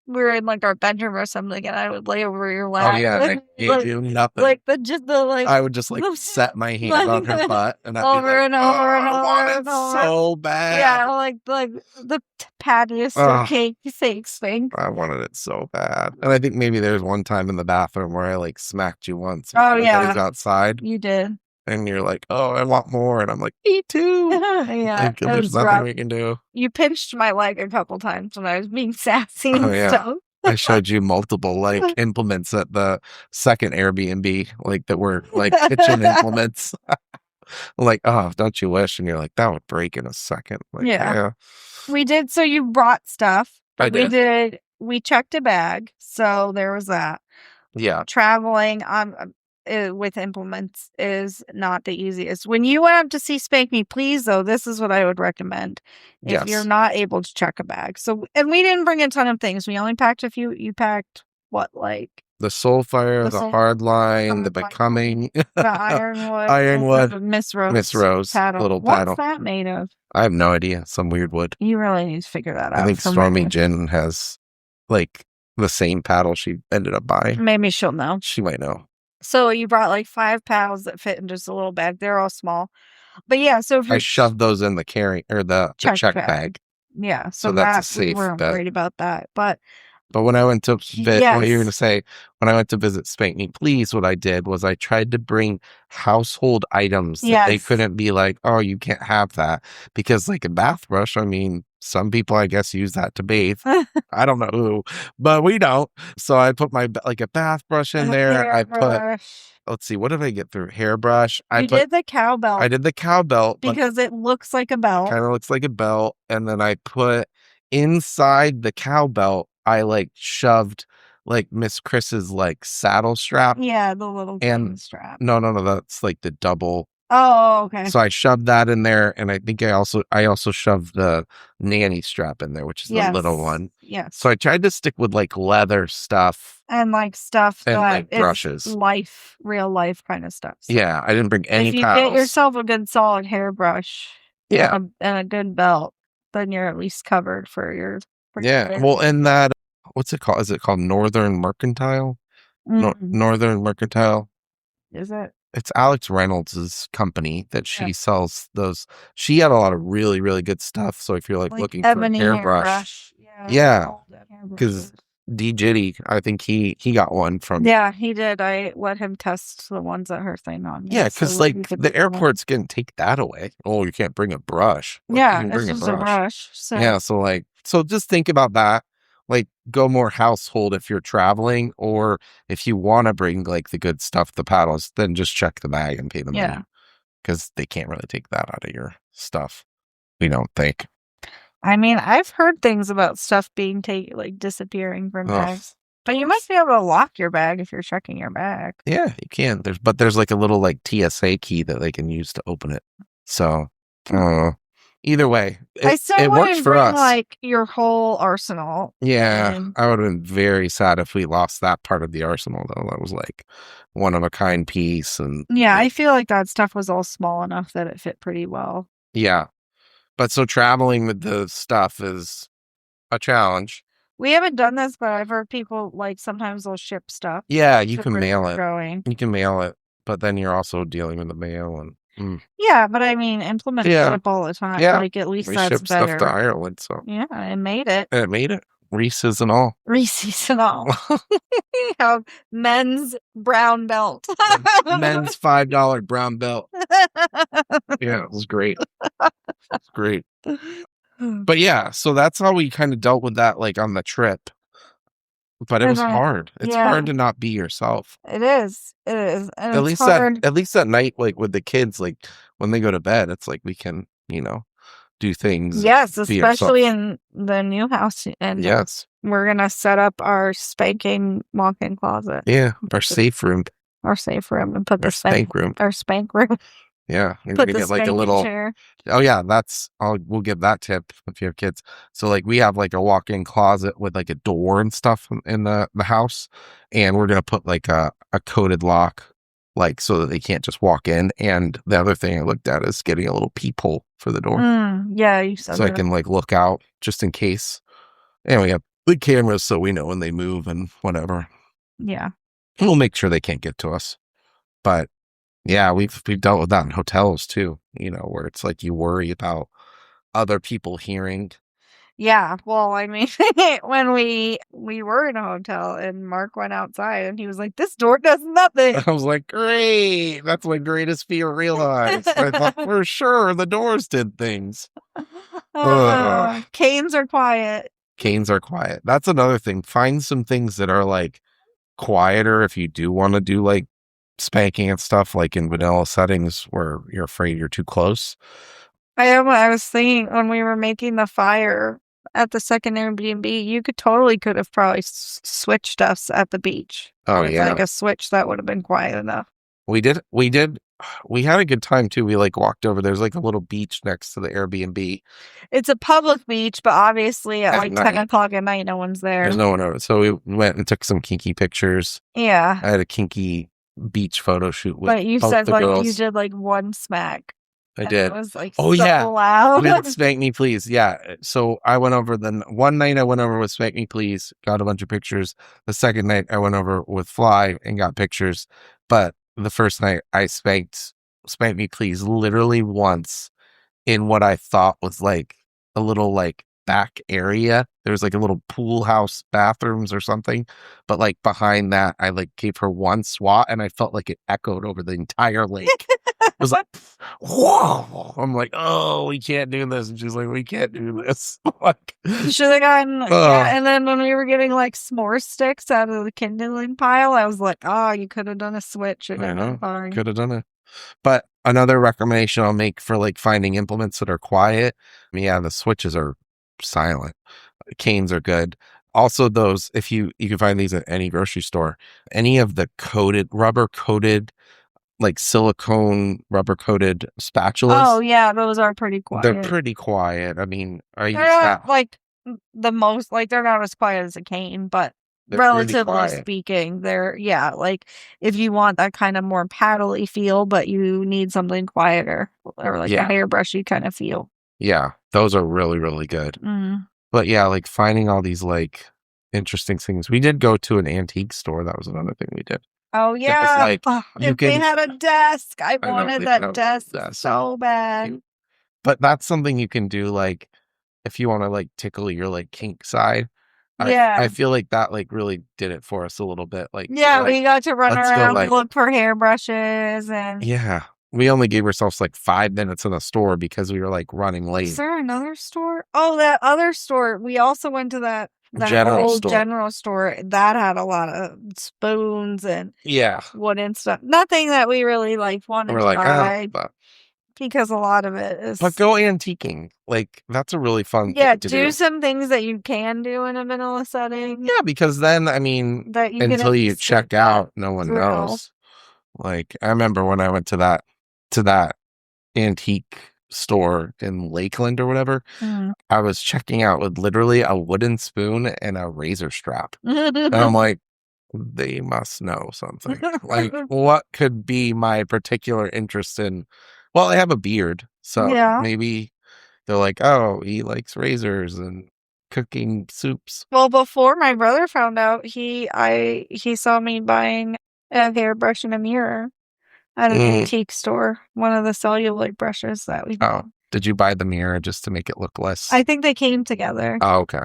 were in like our bedroom or something, and I would lay over your lap. Oh yeah, and I can't do nothing. Like I would just like set my hand on her butt and I'd over be like, and over and over. I want it so bad. Yeah, like the pattiest cake spank. I wanted it so bad, and I think maybe there's one time in the bathroom where I like smacked you once. Oh yeah, it was outside. You did. And you're like, oh, I want more. And I'm like, me too. Yeah. There's nothing we can do. You pinched my leg a couple times when I was being sassy and stuff. I showed you multiple like implements at the second Airbnb, like that were like kitchen implements. Like, oh, don't you wish? And you're like, that would break in a second. Like, yeah. We did. So you brought stuff. I did. We checked a bag. So there was that. Yeah. Traveling with implements is not the easiest. When you went up to see Spank Me Please, though, this is what I would recommend if you're not able to check a bag. So, and we didn't bring a ton of things. We only packed a few. You packed what, like the Soulfire, the Hardline, the Becoming, the Ironwood, Miss Rose paddle. Little paddle. What's that made of? I have no idea. Some weird wood. You really need to figure that out. I think Stormy Jin has like the same paddle she ended up buying. Maybe she'll know. She might know. So you brought like 5 paddles that fit in just a little bag. They're all small. But yeah, so if I shoved those in the the check bag. Yeah. So that's a safe we weren't worried about that. But when I went to what you were going to say, when I went to visit Spank Me Please, what I did was I tried to bring household items that they couldn't be like, oh, you can't have that. Because like a bath brush, I mean, some people, I guess, use that to bathe. I don't know who, but we don't. So I put my like a bath brush in there. I put, let's see, what did I get through? Hairbrush. I did the cowbell. I did the cowbell because it looks like a belt. Kind of looks like a belt. And then I put inside the cowbell, I like shoved like Miss Chris's like saddle strap. Yeah, the little strap. No, that's like the double. Oh, okay. So I shoved that in there, and I think I also shoved the nanny strap in there, which is the little one. Yes. So I tried to stick with like leather stuff and like stuff and that like brushes, real life kind of stuff. So yeah, I didn't bring any. If you get yourself a good solid hairbrush, and a good belt, then you're at least covered for your. Well, and that what's it called? Is it called Northern Mercantile? Northern Mercantile. Is it? It's Alex Reynolds' company that she sells those. She had a lot of really, really good stuff. So if you're like looking for a hairbrush, because D Jitty, I think he got one from. Yeah, he did. I let him test the ones at her thing on. Yeah, because like the airport's gonna take that away. Oh, you can't bring a brush. It's just a brush. So. Yeah, so just think about that like go more household if you're traveling, or if you want to bring like the good stuff, the paddles, then just check the bag and pay the money because they can't really take that out of your stuff. We don't think. I mean, I've heard things about stuff being disappearing from bags. But you might be able to lock your bag if you're checking your bag. Yeah, you can. There's like a little like TSA key that they can use to open it. So, either way, it works for us. Like your whole arsenal. Yeah, I would have been very sad if we lost that part of the arsenal, though. That was like one of a kind piece, and yeah, I feel like that stuff was all small enough that it fit pretty well. Yeah, but so traveling with the stuff is a challenge. We haven't done this, but I've heard people like sometimes they'll ship stuff. Yeah, you can mail it. You can mail it, but then you're also dealing with the mail and. Yeah, but I mean, implement ship all the time. Yeah, like at least we that's better. Stuff to Ireland, so yeah, it made it. It made it. Reese's and all. Reese's and all. Have men's brown belt. Men's $5 brown belt. Yeah, it was great. It's great. But yeah, so that's how we kind of dealt with that, like on the trip. But it was hard. It's hard to not be yourself. It is. It is. And at least that night, like with the kids, like when they go to bed, it's like we can, do things. Yes, especially in the new house. And yes, we're gonna set up our spanking walk-in closet. Yeah, our safe room. Our safe room, and put the spank room. Our spank room. Yeah, you're gonna get like a little chair. Oh yeah, we'll give that tip if you have kids. So like we have like a walk-in closet with like a door and stuff in the house, and we're gonna put like a coated lock, like so that they can't just walk in. And the other thing I looked at is getting a little peephole for the door. Yeah, you said so that. I can like look out just in case. And we have big cameras so we know when they move and whatever. Yeah, we'll make sure they can't get to us, but. Yeah, we've dealt with that in hotels too, where it's like you worry about other people hearing. Yeah, well, I mean, when we were in a hotel and Mark went outside and he was like, "This door does nothing." I was like, "Great, that's my greatest fear realized." I thought for sure the doors did things. Canes are quiet. Canes are quiet. That's another thing. Find some things that are like quieter if you do want to do like spanking and stuff, like in vanilla settings where you're afraid you're too close. I was thinking when we were making the fire at the second Airbnb, you could have probably switched us at the beach. Oh yeah, like a switch that would have been quiet enough. We had a good time too. We like walked over. There's like a little beach next to the Airbnb. It's a public beach, but obviously at like 10 o'clock at night, no one's there. There's no one over. So we went and took some kinky pictures. Yeah, I had a kinky beach photo shoot with but you said like girls. You did like one smack. I did. It was like so loud. With Spank Me Please. Yeah. So I went over one night I went over with Spank Me Please, got a bunch of pictures. The second night I went over with Fly and got pictures. But the first night I spanked Me Please literally once in what I thought was like a little like back area. There was like a little pool house bathrooms or something, but like behind that I like gave her one swat and I felt like it echoed over the entire lake. It was like, whoa. I'm like, oh, we can't do this. And she's like, we can't do this. Like, you should have gotten and then when we were getting like s'more sticks out of the kindling pile, I was like, oh, you could have done a switch. I know, could have done it. But another recommendation I'll make for like finding implements that are quiet, yeah, the switches are silent. Canes are good. Also, those, if you can find these at any grocery store, any of the rubber coated, like silicone rubber coated spatulas. Oh yeah, those are pretty quiet. They're pretty quiet. I mean, they're not like the most, like they're not as quiet as a cane, but they're relatively speaking, they're like if you want that kind of more paddly feel, but you need something quieter or like a hairbrushy kind of feel. Yeah, those are really, really good. But yeah, like finding all these like interesting things. We did go to an antique store. That was another thing we did. Oh yeah, like, they had a desk. I wanted that desk so bad. But that's something you can do, like if you want to like tickle your like kink side. I feel like that like really did it for us a little bit. Like we got to run around and look for hairbrushes and we only gave ourselves like 5 minutes in the store because we were like running late. Is there another store? Oh, that other store. We also went to that General old store. general store that had a lot of spoons and Yeah. wooden stuff. Nothing that we really like wanted We're to like, buy but because a lot of it is. go antiquing. Like that's a really fun Yeah, thing to do. some things that you can do in a vanilla setting. Yeah, because then I mean, That you until you check out, no one thrill. knows. Like I remember when I went to that antique store in Lakeland or whatever, I was checking out with literally a wooden spoon and a razor strap. And I'm like, they must know something. Like, what could be my particular interest in? Well, I have a beard, so Yeah. maybe they're like, oh, he likes razors and cooking soups. Well, before my brother found out, he saw me buying a hairbrush and a mirror at an antique store. One of the celluloid brushes that we bought. Oh, did you buy the mirror just to make it look less? I think they came together. Oh, okay.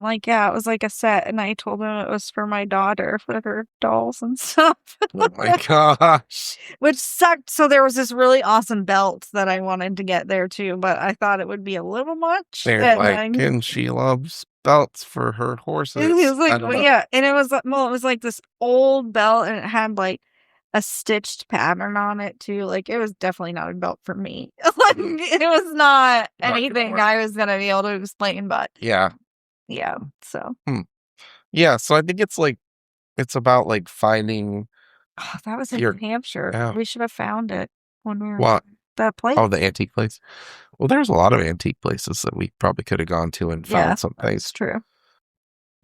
Like, yeah, it was like a set, and I told him it was for my daughter, for her dolls and stuff. Oh my gosh. Which sucked. So there was this really awesome belt that I wanted to get there too, but I thought it would be a little much. They're like, and she loves belts for her horses. And he was like, well, yeah. And it was like this old belt, and it had like a stitched pattern on it too. Like it was definitely not a belt for me. Like it was not anything I was gonna be able to explain, but yeah. So yeah, so I think it's about like finding. Oh, that was in New Hampshire. Yeah. We should have found it when we were what that place. Oh, the antique place. Well, there's a lot of antique places that we probably could have gone to and found some things. That's true.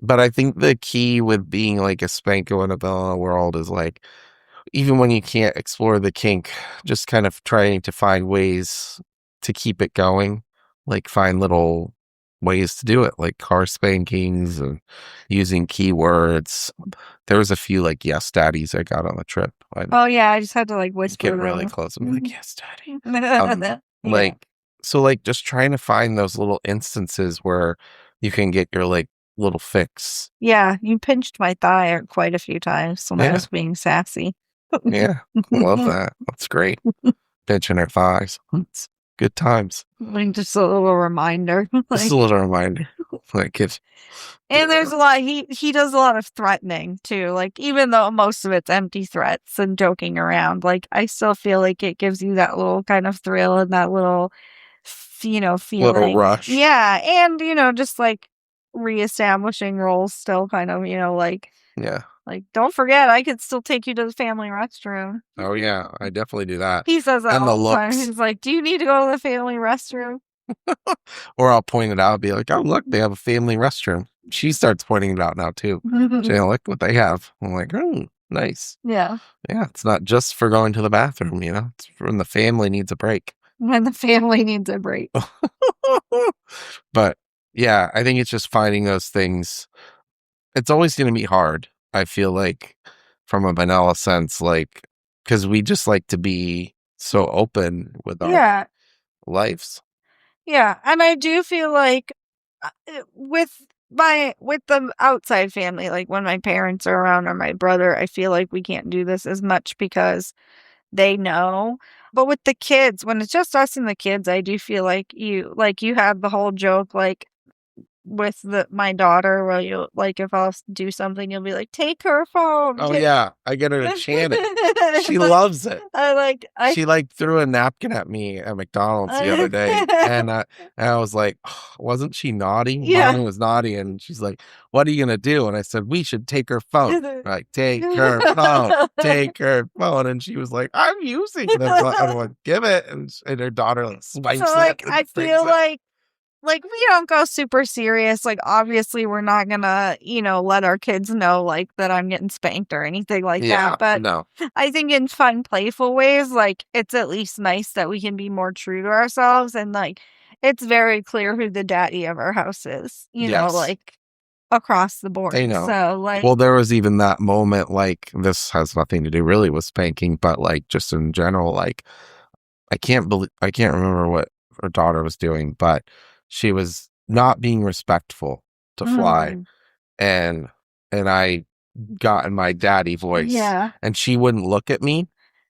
But I think the key with being like a Spanko in a vanilla world is like, even when you can't explore the kink, just kind of trying to find ways to keep it going, like find little ways to do it, like car spankings and using keywords. There was a few like yes daddies I got on the trip. Oh yeah, I just had to like whisper get really close and be like, yes daddy. Like so like just trying to find those little instances where you can get your like little fix. Yeah, you pinched my thigh quite a few times when I was being sassy. Yeah, love that. That's great. Pinching her thighs. It's good times. Like just a little reminder. Just a little reminder. Like it. And there's a lot. He does a lot of threatening too. Like even though most of it's empty threats and joking around, like I still feel like it gives you that little kind of thrill and that little, feeling. Little rush. Yeah, and just like reestablishing roles still kind of, like. Yeah. Like, don't forget, I could still take you to the family restroom. Oh, yeah. I definitely do that. He says that and all the the time. looks. He's like, do you need to go to the family restroom? Or I'll point it out and be like, oh, look, they have a family restroom. She starts pointing it out now, too. Look what they have. I'm like, oh, nice. Yeah. Yeah, it's not just for going to the bathroom, It's when the family needs a break. When the family needs a break. But, yeah, I think it's just finding those things. It's always going to be hard. I feel like from a vanilla sense, like, because we just like to be so open with our lives. Yeah. And I do feel like with the outside family, like when my parents are around or my brother, I feel like we can't do this as much because they know. But with the kids, when it's just us and the kids, I do feel like you have the whole joke, like, with my daughter, where you like if I'll do something, you'll be like, take her phone. Oh yeah, I get her to chant it. She loves it. She like threw a napkin at me at McDonald's the other day, and I was like, oh, wasn't she naughty? Yeah, Mommy was naughty, and she's like, what are you gonna do? And I said, we should take her phone. Like, take her phone, take her phone, and she was like, I'm using it. I'm like, give it, and her daughter like swipes it. I feel like we don't go super serious. Like obviously we're not gonna, let our kids know like that I'm getting spanked or anything like that. But no. I think in fun, playful ways, like it's at least nice that we can be more true to ourselves and like it's very clear who the daddy of our house is, like across the board. They know. So like well, there was even that moment, like this has nothing to do really with spanking, but like just in general, like I can't remember what her daughter was doing, but she was not being respectful to Fly. And I got in my daddy voice. Yeah. And she wouldn't look at me.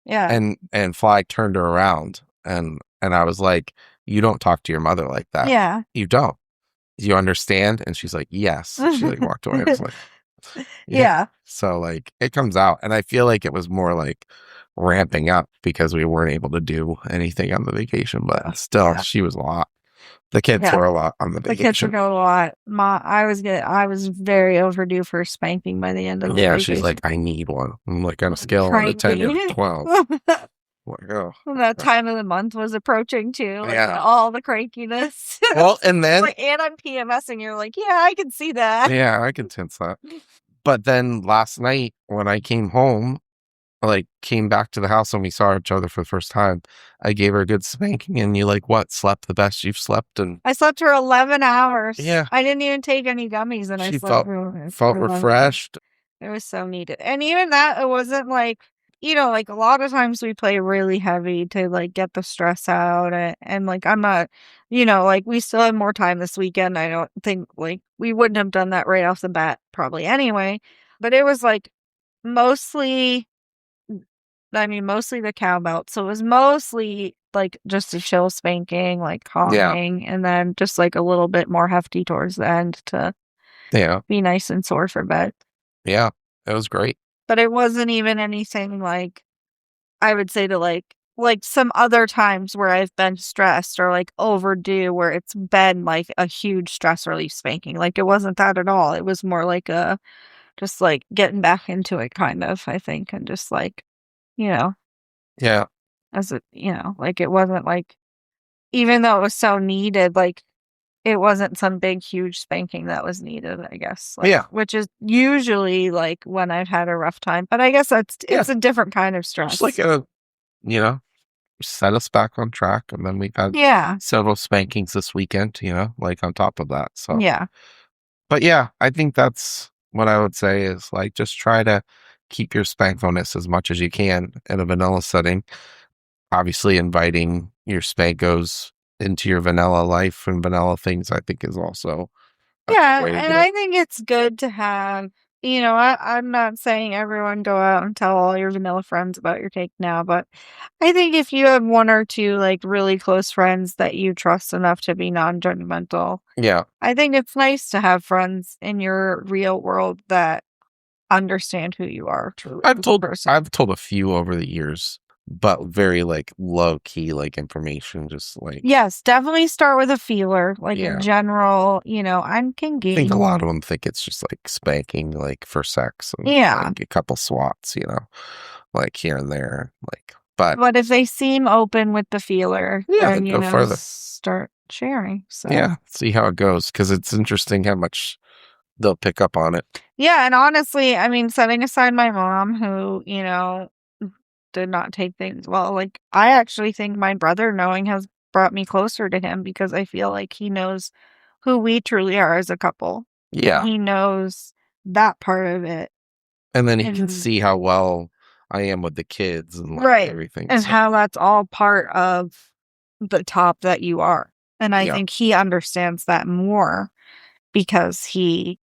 Yeah. And Fly turned her around, and I was like, "You don't talk to your mother like that. Yeah. You don't. You understand?" And she's like, "Yes." She like walked away. I was like, Yeah. So like it comes out, and I feel like it was more like ramping up because we weren't able to do anything on the vacation, but still, she was a lot. The kids were a lot on the The kids were vacation. going a lot. I was very overdue for a spanking by the end of the Yeah, vacation. she's like, "I need one." I'm like, on a scale of 10 to 12. Like, oh. That time of the month was approaching too. Like Yeah. all the crankiness. Well, and then Like, and I'm PMSing. You're like, yeah, I can see that. yeah, I can sense that. But then last night when I came home, like came back to the house and we saw each other for the first time, I gave her a good spanking, and you like, what, slept the best you've slept? And I slept for 11 hours. yeah, I didn't even take any gummies, and I she slept felt refreshed. It was so needed. And even that, it wasn't like, like a lot of times we play really heavy to like get the stress out. And like, I'm not, like we still have more time this weekend. I don't think like we wouldn't have done that right off the bat, probably anyway. But it was like mostly, mostly the cowbelt. So it was mostly like just a chill spanking, like calming, and then just like a little bit more hefty towards the end to be nice and sore for bed. Yeah, it was great. But it wasn't even anything like I would say to like some other times where I've been stressed or like overdue where it's been like a huge stress relief spanking. Like it wasn't that at all. It was more like a just like getting back into it kind of, I think, and just like, Yeah. as it, like it wasn't like even though it was so needed, like it wasn't some big, huge spanking that was needed, I guess. Like, which is usually like when I've had a rough time. But I guess it's a different kind of stress. Just like set us back on track. And then we've had several spankings this weekend, like on top of that. So yeah. But yeah, I think that's what I would say is like just try to keep your spankfulness as much as you can in a vanilla setting. Obviously inviting your spankos into your vanilla life and vanilla things, I think is also and I think it's good to have, I'm not saying everyone go out and tell all your vanilla friends about your cake now, but I think if you have one or two like really close friends that you trust enough to be non-judgmental, I think it's nice to have friends in your real world that understand who you are. I've told a few over the years, but very like low key like information, just like yes, definitely start with a feeler, like a general, I'm kinky. I think a lot of them think it's just like spanking like for sex and like a couple swats, like here and there, like but if they seem open with the feeler, then go further. Start sharing. So see how it goes, because it's interesting how much they'll pick up on it. Yeah, and honestly, setting aside my mom who, did not take things well. Like, I actually think my brother knowing has brought me closer to him because I feel like he knows who we truly are as a couple. Yeah. He knows that part of it. And then he can see how well I am with the kids and like everything. And how that's all part of the top that you are. And I think he understands that more because he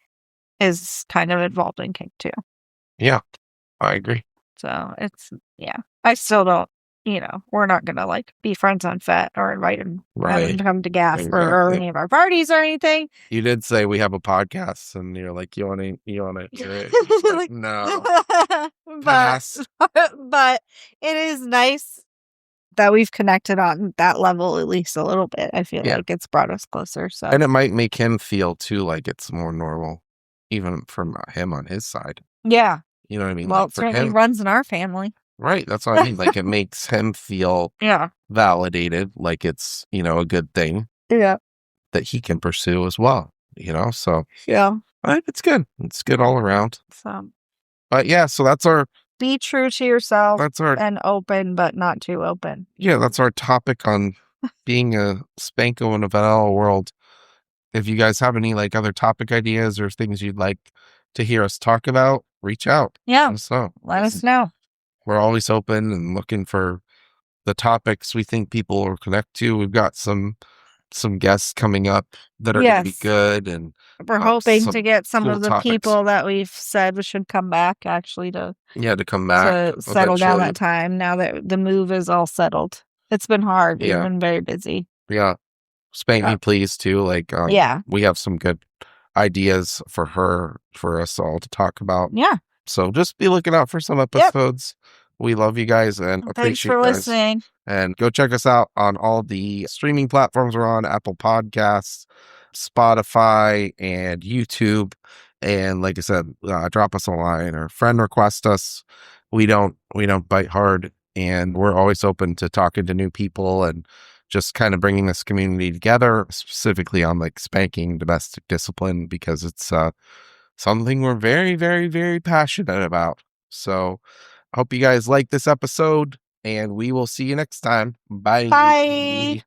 is kind of involved in kink too. Yeah, I agree. So it's, I still don't, we're not going to like be friends on FET or invite him, to come to GAF or any of our parties or anything. You did say we have a podcast and you're like, you want it? Like, no. But it is nice that we've connected on that level at least a little bit. I feel like it's brought us closer. So, and it might make him feel too like it's more normal, even from him on his side. Yeah. You know what I mean? Well, like it certainly runs in our family. Right. That's what I mean. Like it makes him feel validated, like it's, a good thing. Yeah. That he can pursue as well, So yeah. It's good. It's good all around. So but yeah, so that's our be true to yourself. That's our and open, but not too open. Yeah, that's our topic on being a Spanko in a vanilla world. If you guys have any like other topic ideas or things you'd like to hear us talk about, reach out. Yeah. Let us know. We're always open and looking for the topics we think people will connect to. We've got some some guests coming up that are going to be Yes. good, and We're hoping to some get some cool of the topics. people that we've said should come back actually to come back settle down eventually. that time now that the move is all settled. It's been hard. We've Yeah, been very busy. yeah. Spank Uh, me, please, too. Like, yeah. we have some good ideas for her, for us all to talk about. Yeah. So just be looking out for some Yep. episodes. We love you guys and Thanks appreciate for you guys. listening. And go check us out on all the streaming platforms we're on: Apple Podcasts, Spotify, and YouTube. And like I said, drop us a line or friend request us. We don't bite hard, and we're always open to talking to new people and just kind of bringing this community together, specifically on like spanking, domestic discipline, because it's something we're very, very, very passionate about. So I hope you guys like this episode, and we will see you next time. Bye. Bye.